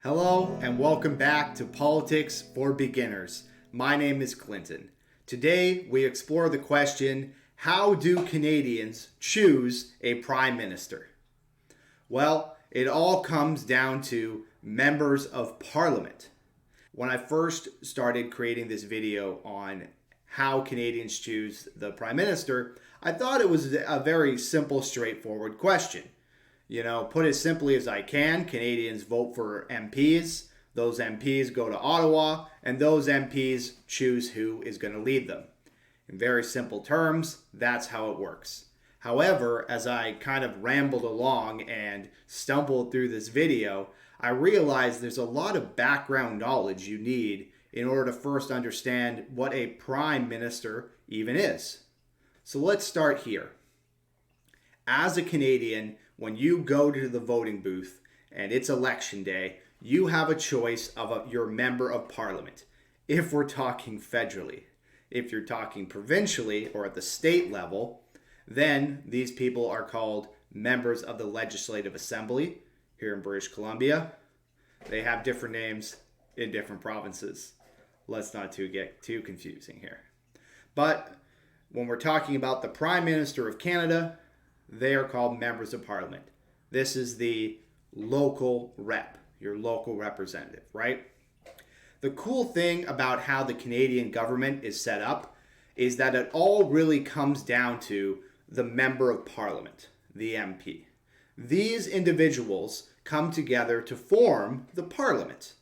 Hello and welcome back to Politics for Beginners. My name is Clinton. Today we explore the question, how do Canadians choose a Prime Minister? Well, it all comes down to members of Parliament. When I first started creating this video on how Canadians choose the Prime Minister, I thought it was a very simple, straightforward question. Put as simply as I can, Canadians vote for MPs. Those MPs go to Ottawa, and those MPs choose who is going to lead them. In very simple terms, that's how it works. However, as I kind of rambled along and stumbled through this video, I realized there's a lot of background knowledge you need in order to first understand what a Prime Minister even is. So let's start here. As a Canadian, when you go to the voting booth and it's election day, you have a choice of your member of Parliament. If we're talking federally, if you're talking provincially or at the state level, then these people are called members of the Legislative Assembly here in British Columbia. They have different names in different provinces. Let's not get too confusing here. But when we're talking about the Prime Minister of Canada, they are called members of Parliament. This is the local rep, your local representative, right? The cool thing about how the Canadian government is set up is that it all really comes down to the member of Parliament, the MP. These individuals come together to form the Parliament.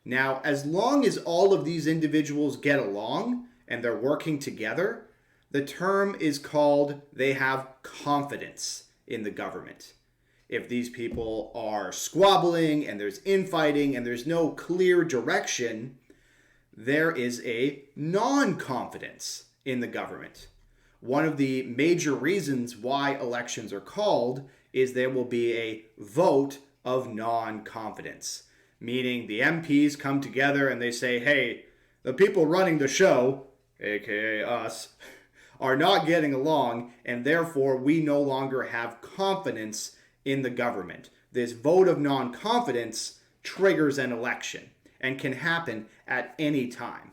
Now, as long as all of these individuals get along and they're working together, the term is called they have confidence in the government. If these people are squabbling and there's infighting and there's no clear direction, there is a non-confidence in the government. One of the major reasons why elections are called is there will be a vote of non-confidence, meaning the MPs come together and they say, hey, the people running the show, aka us, are not getting along, and therefore we no longer have confidence in the government. This vote of non-confidence triggers an election and can happen at any time.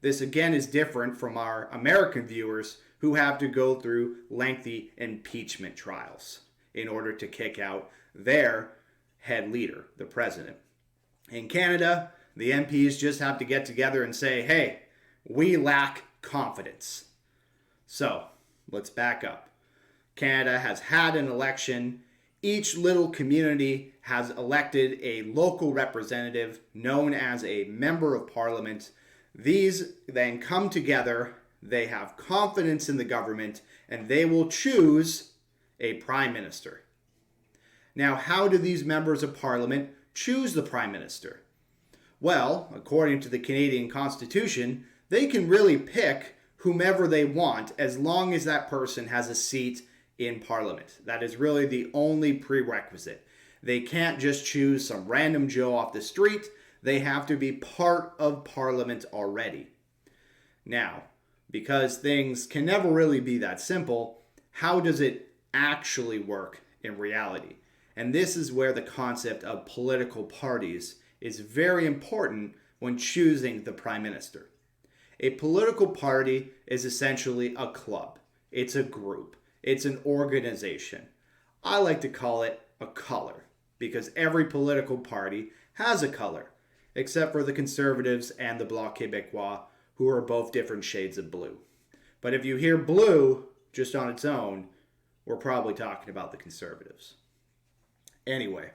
This again is different from our American viewers who have to go through lengthy impeachment trials in order to kick out their head leader, the president. In Canada, the MPs just have to get together and say, hey, we lack confidence. So, let's back up. Canada has had an election. Each little community has elected a local representative known as a member of Parliament. These then come together, they have confidence in the government, and they will choose a Prime Minister. Now, how do these members of Parliament choose the Prime Minister? Well, according to the Canadian Constitution, they can really pick whomever they want as long as that person has a seat in Parliament. That is really the only prerequisite. They can't just choose some random Joe off the street. They have to be part of Parliament already. Now, because things can never really be that simple, how does it actually work in reality? And this is where the concept of political parties is very important when choosing the Prime Minister. A political party is essentially a club. It's a group. It's an organization. I like to call it a color because every political party has a color, except for the Conservatives and the Bloc Québécois, who are both different shades of blue. But if you hear blue just on its own, we're probably talking about the Conservatives. Anyway,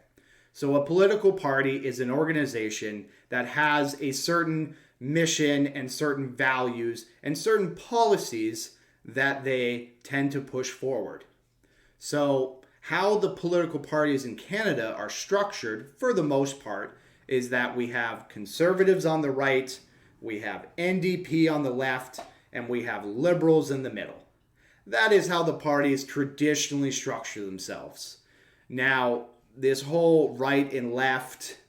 so a political party is an organization that has a certain mission and certain values and certain policies that they tend to push forward. So how the political parties in Canada are structured, for the most part, is that we have Conservatives on the right, we have NDP on the left, and we have Liberals in the middle. That is how the parties traditionally structure themselves. Now, this whole right and left,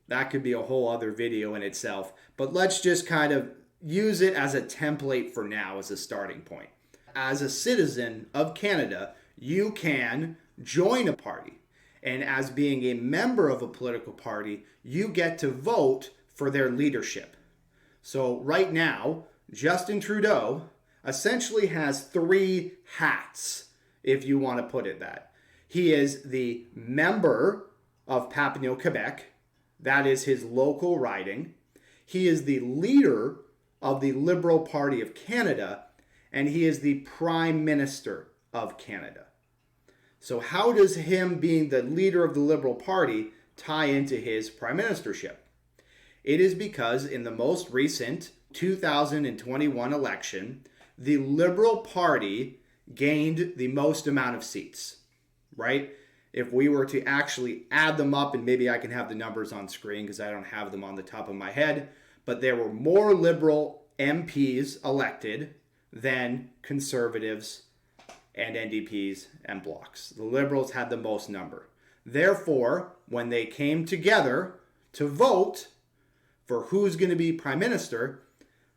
that could be a whole other video in itself, but let's just kind of use it as a template for now as a starting point. As a citizen of Canada, you can join a party. And as being a member of a political party, you get to vote for their leadership. So right now, Justin Trudeau essentially has three hats, if you want to put it that. He is the member of Papineau, Quebec. That is his local riding. He is the leader of the Liberal Party of Canada, and he is the Prime Minister of Canada. So how does him being the leader of the Liberal Party tie into his prime ministership? It is because in the most recent 2021 election, the Liberal Party gained the most amount of seats, right? If we were to actually add them up, and maybe I can have the numbers on screen because I don't have them on the top of my head, but there were more Liberal MPs elected than Conservatives and NDPs and Blocs. The Liberals had the most number. Therefore, when they came together to vote for who's going to be Prime Minister,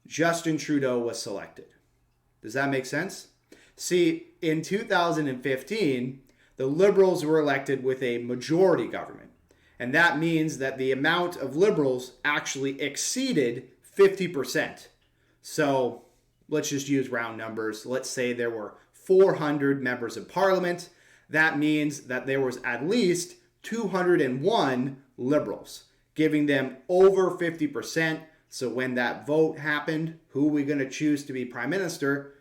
Justin Trudeau was selected. Does that make sense? See, in 2015, the Liberals were elected with a majority government. And that means that the amount of Liberals actually exceeded 50%. So let's just use round numbers. Let's say there were 400 members of Parliament. That means that there was at least 201 Liberals, giving them over 50%. So when that vote happened, who are we going to choose to be Prime Minister?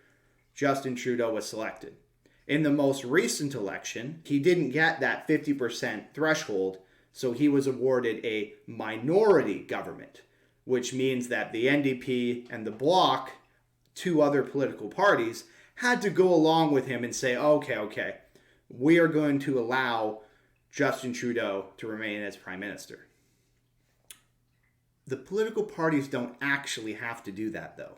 Justin Trudeau was selected. In the most recent election, he didn't get that 50% threshold, so he was awarded a minority government, which means that the NDP and the Bloc, two other political parties, had to go along with him and say, okay, we are going to allow Justin Trudeau to remain as Prime Minister. The political parties don't actually have to do that, though.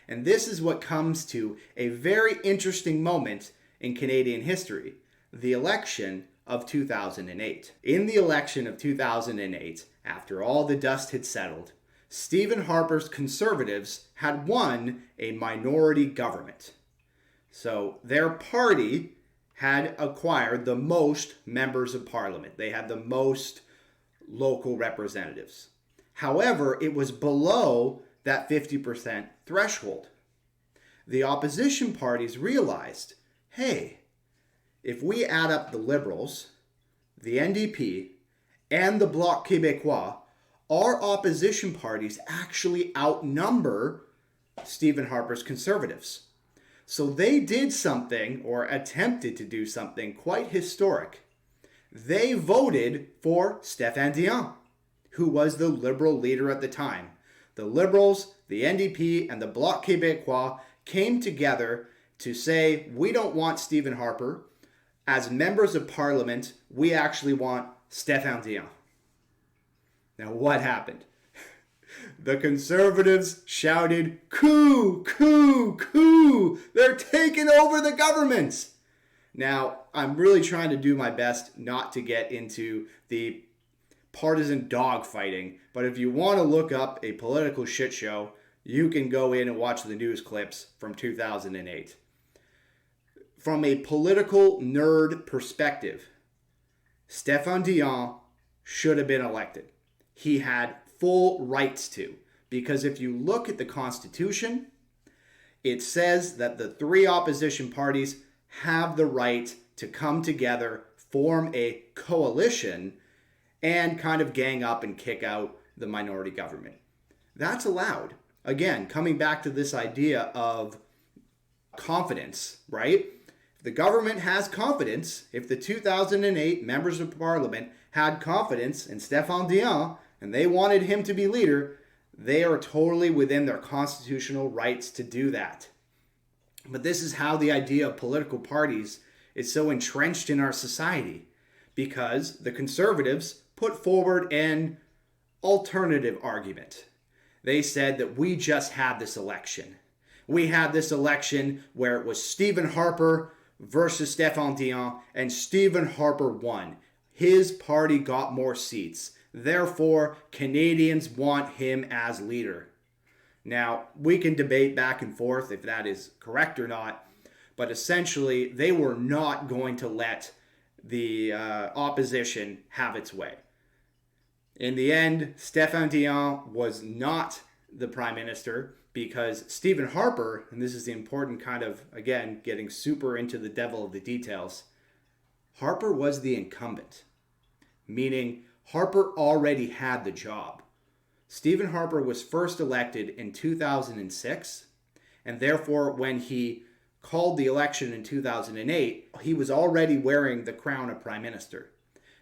And this is what comes to a very interesting moment in Canadian history, the election of 2008. In the election of 2008, after all the dust had settled, Stephen Harper's Conservatives had won a minority government. So their party had acquired the most members of Parliament. They had the most local representatives. However, it was below that 50% threshold. The opposition parties realized, hey, if we add up the Liberals, the NDP, and the Bloc Québécois, our opposition parties actually outnumber Stephen Harper's Conservatives. So they did something, or attempted to do something, quite historic. They voted for Stéphane Dion, who was the Liberal leader at the time. The Liberals, the NDP, and the Bloc Québécois came together to say, we don't want Stephen Harper. As members of Parliament, we actually want Stéphane Dion. Now, what happened? The Conservatives shouted, coup, coup, coup. They're taking over the government. Now, I'm really trying to do my best not to get into the partisan dogfighting, but if you want to look up a political shit show, you can go in and watch the news clips from 2008. From a political nerd perspective, Stéphane Dion should have been elected. He had full rights to, because if you look at the Constitution, it says that the three opposition parties have the right to come together, form a coalition, and kind of gang up and kick out the minority government. That's allowed. Again, coming back to this idea of confidence, right? If the government has confidence, if the 2008 members of Parliament had confidence in Stéphane Dion and they wanted him to be leader, they are totally within their constitutional rights to do that. But this is how the idea of political parties is so entrenched in our society, because the Conservatives put forward an alternative argument. They said that we just had this election. We had this election where it was Stephen Harper versus Stéphane Dion, and Stephen Harper won. His party got more seats. Therefore, Canadians want him as leader. Now, we can debate back and forth if that is correct or not, but essentially, they were not going to let the opposition have its way. In the end, Stéphane Dion was not the prime minister because Stephen Harper, and this is the important kind of, again, getting super into the devil of the details, Harper was the incumbent, meaning Harper already had the job. Stephen Harper was first elected in 2006, and therefore when he called the election in 2008, he was already wearing the crown of prime minister.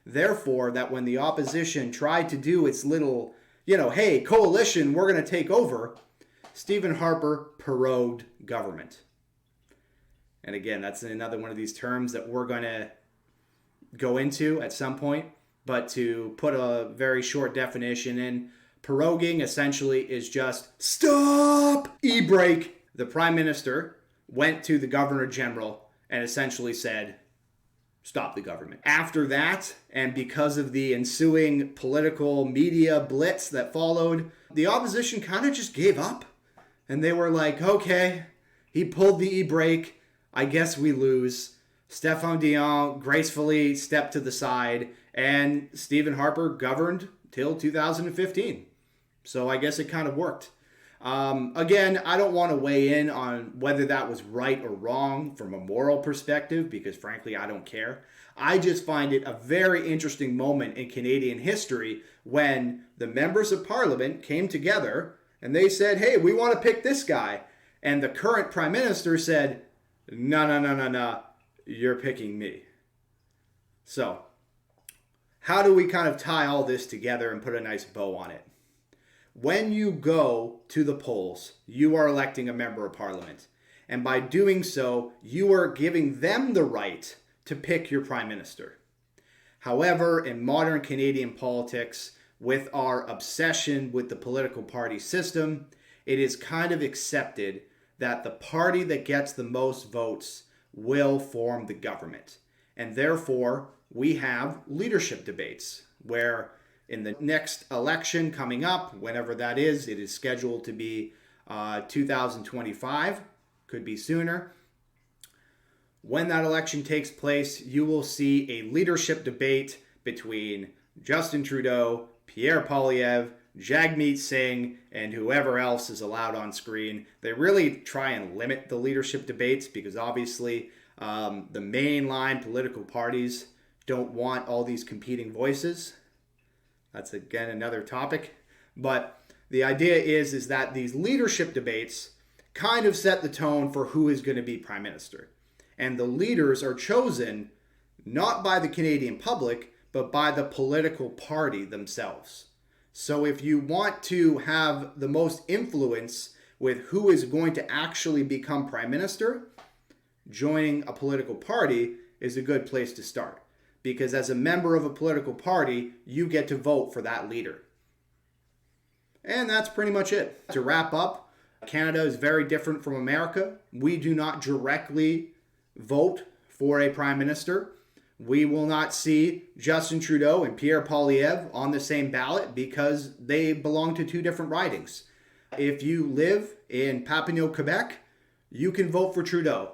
Therefore, that when the opposition tried to do its little, hey, coalition, we're going to take over, Stephen Harper prorogued government. And again, that's another one of these terms that we're going to go into at some point. But to put a very short definition in, proroguing essentially is just stop, e-brake. The prime minister went to the governor general and essentially said, stop the government. After that, and because of the ensuing political media blitz that followed, the opposition kind of just gave up. And they were like, okay, he pulled the e-brake. I guess we lose. Stéphane Dion gracefully stepped to the side, and Stephen Harper governed till 2015. So I guess it kind of worked. Again, I don't want to weigh in on whether that was right or wrong from a moral perspective, because frankly, I don't care. I just find it a very interesting moment in Canadian history when the members of Parliament came together and they said, hey, we want to pick this guy. And the current prime minister said, no, you're picking me. So, how do we kind of tie all this together and put a nice bow on it? When you go to the polls, you are electing a member of parliament. And by doing so, you are giving them the right to pick your prime minister. However, in modern Canadian politics, with our obsession with the political party system, it is kind of accepted that the party that gets the most votes will form the government. And therefore, we have leadership debates where in the next election coming up, whenever that is, it is scheduled to be 2025, could be sooner. When that election takes place, you will see a leadership debate between Justin Trudeau, Pierre Poilievre, Jagmeet Singh, and whoever else is allowed on screen. They really try and limit the leadership debates because obviously the mainline political parties don't want all these competing voices. That's, again, another topic. But the idea is that these leadership debates kind of set the tone for who is going to be prime minister. And the leaders are chosen not by the Canadian public, but by the political party themselves. So if you want to have the most influence with who is going to actually become prime minister, joining a political party is a good place to start. Because as a member of a political party, you get to vote for that leader. And that's pretty much it. To wrap up, Canada is very different from America. We do not directly vote for a prime minister. We will not see Justin Trudeau and Pierre Poilievre on the same ballot because they belong to two different ridings. If you live in Papineau, Quebec, you can vote for Trudeau.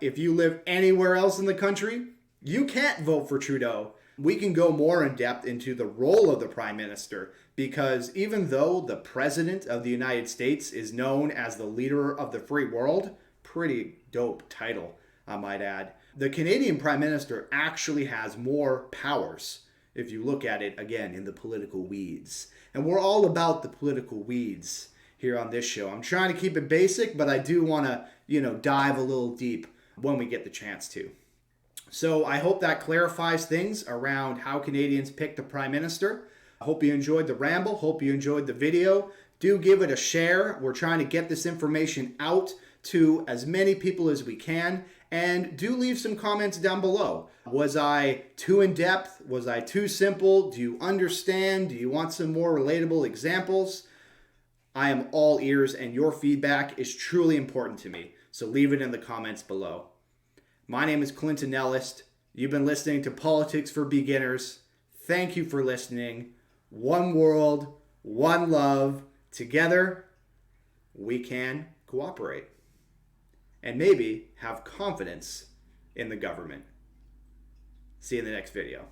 If you live anywhere else in the country, you can't vote for Trudeau. We can go more in depth into the role of the prime minister because even though the president of the United States is known as the leader of the free world, pretty dope title, I might add, the Canadian prime minister actually has more powers if you look at it, again, in the political weeds. And we're all about the political weeds here on this show. I'm trying to keep it basic, but I do want to, dive a little deep when we get the chance to. So I hope that clarifies things around how Canadians pick the Prime Minister. I hope you enjoyed the ramble. Hope you enjoyed the video. Do give it a share. We're trying to get this information out to as many people as we can. And do leave some comments down below. Was I too in-depth? Was I too simple? Do you understand? Do you want some more relatable examples? I am all ears, and your feedback is truly important to me. So leave it in the comments below. My name is Clinton Ellist. You've been listening to Politics for Beginners. Thank you for listening. One world, one love. Together, we can cooperate. And maybe have confidence in the government. See you in the next video.